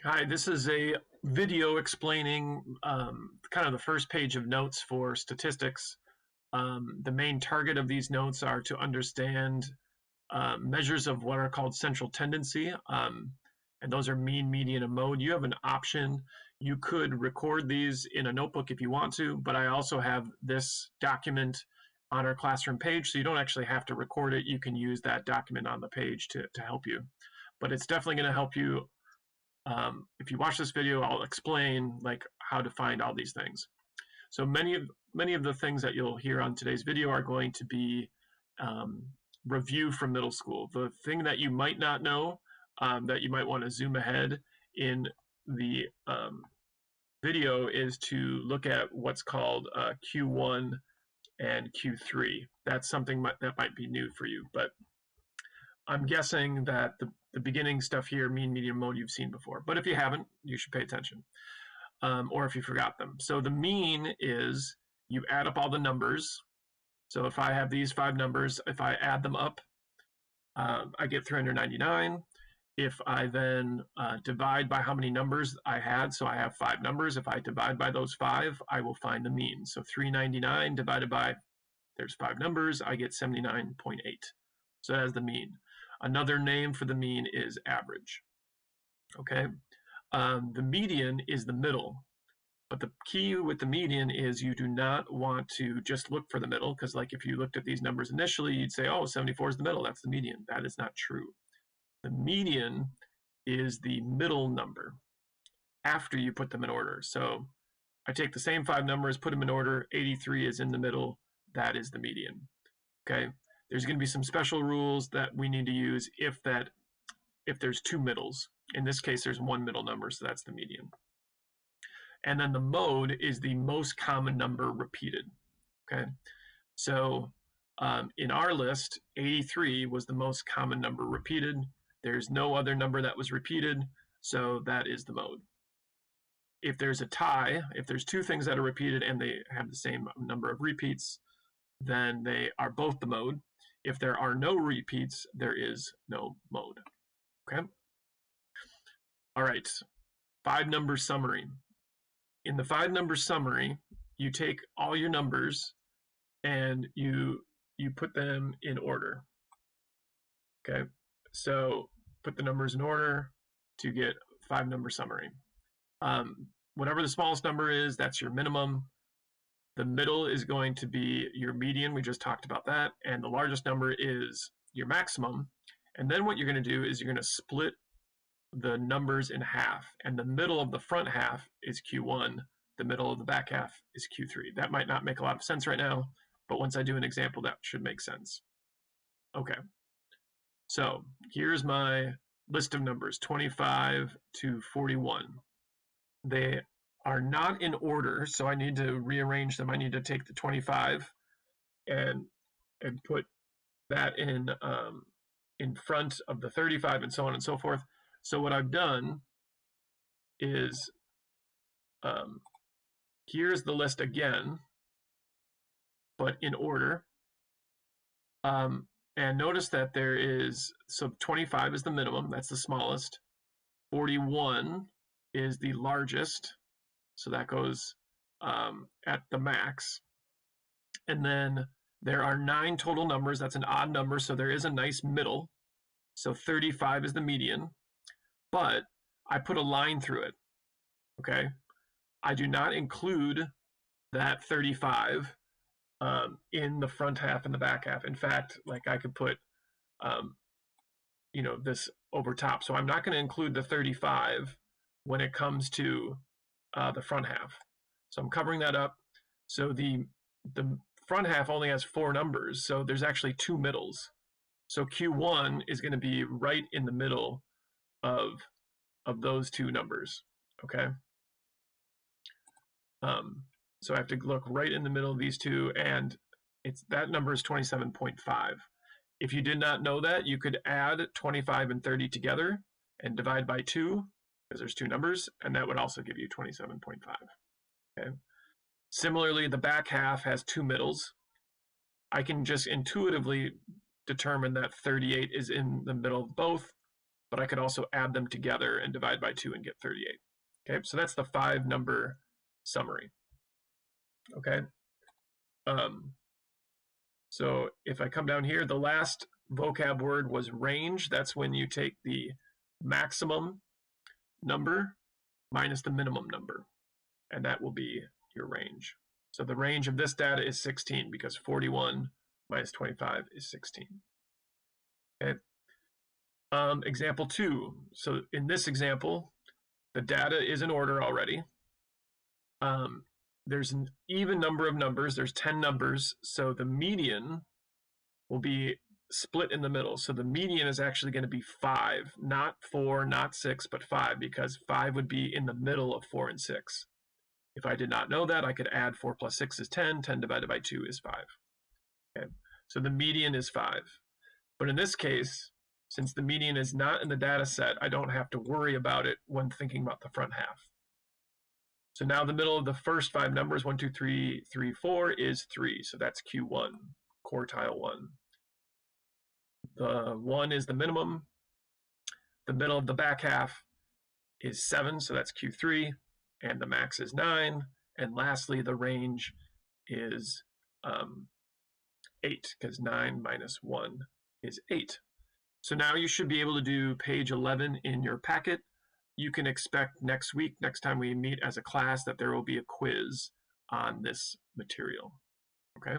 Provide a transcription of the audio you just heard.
Hi, this is a video explaining kind of the first page of notes for statistics. The main target of these notes are to understand measures of what are called central tendency, and those are mean, median, and mode. You have an option. You could record these in a notebook if you want to, but I also have this document on our classroom page, so you don't actually have to record it. You can use that document on the page to help you. But it's definitely going to help you if you watch this video, I'll explain like how to find all these things. So many of the things that you'll hear on today's video are going to be review from middle school. The thing that you might not know that you might want to zoom ahead in the video is to look at what's called Q1 and Q3. That's something that might be new for you, but I'm guessing that the beginning stuff here, mean, median, mode, you've seen before. But if you haven't, you should pay attention. Or if you forgot them. So the mean is you add up all the numbers. So if I have these 5 numbers, if I add them up, I get 399. If I then divide by how many numbers I had, so I have 5 numbers, if I divide by those 5, I will find the mean. So 399 divided by, there's 5 numbers, I get 79.8. So that's the mean. Another name for the mean is average. Okay, the median is the middle, but the key with the median is you do not want to just look for the middle, because like if you looked at these numbers initially, you'd say, oh, 74 is the middle, that's the median. That is not true. The median is the middle number after you put them in order. So I take the same 5 numbers, put them in order, 83 is in the middle, that is the median. Okay, there's going to be some special rules that we need to use if there's 2 middles. In this case, there's 1 middle number, so that's the median. And then the mode is the most common number repeated. Okay, so in our list, 83 was the most common number repeated. There's no other number that was repeated, so that is the mode. If there's a tie, if there's 2 things that are repeated and they have the same number of repeats, then they are both the mode. If there are no repeats, there is no mode. Okay? All right, 5-number summary. In the 5-number summary, you take all your numbers and you put them in order. Okay, so put the numbers in order to get 5-number summary. Whatever the smallest number is, that's your minimum. The middle is going to be your median. We just talked about that. And the largest number is your maximum. And then what you're going to do is you're going to split the numbers in half. And the middle of the front half is Q1. The middle of the back half is Q3. That might not make a lot of sense right now, but once I do an example, that should make sense. Okay. So here's my list of numbers, 25 to 41. They are not in order, so I need to rearrange them. I need to take the 25 and put that in front of the 35 and so on and so forth. So what I've done is here's the list again, but in order. And notice that there is, so 25 is the minimum, that's the smallest. 41 is the largest, so that goes at the max. And then there are 9 total numbers. That's an odd number, so there is a nice middle. So 35 is the median, but I put a line through it, okay? I do not include that 35 in the front half and the back half. In fact, like I could put, this over top. So I'm not going to include the 35 when it comes to the front half. So I'm covering that up. So the front half only has 4 numbers, so there's actually 2 middles. So Q1 is going to be right in the middle of those 2 numbers, okay? So I have to look right in the middle of these 2, and that number is 27.5. If you did not know that, you could add 25 and 30 together and divide by 2, because there's 2 numbers, and that would also give you 27.5. Okay. Similarly, the back half has 2 middles. I can just intuitively determine that 38 is in the middle of both, but I could also add them together and divide by 2 and get 38. Okay, so that's the 5-number summary. Okay. So if I come down here, the last vocab word was range. That's when you take the maximum number minus the minimum number, and that will be your range. So the range of this data is 16 because 41 minus 25 is 16. Okay. Example 2. So in this example, the data is in order already. There's an even number of numbers. There's 10 numbers, so the median will be split in the middle. So the median is actually going to be 5, not 4, not 6, but 5, because 5 would be in the middle of 4 and 6. If I did not know that, I could add 4 plus 6 is 10, 10 divided by 2 is 5. Okay, so the median is 5. But in this case, since the median is not in the data set, I don't have to worry about it when thinking about the front half. So now the middle of the first 5 numbers, 1, 2, 3, 3, 4, is 3. So that's Q1, quartile 1. The 1 is the minimum. The middle of the back half is 7, so that's Q3. And the max is 9. And lastly, the range is 8, because 9 minus 1 is 8. So now you should be able to do page 11 in your packet. You can expect next week, next time we meet as a class, that there will be a quiz on this material. Okay?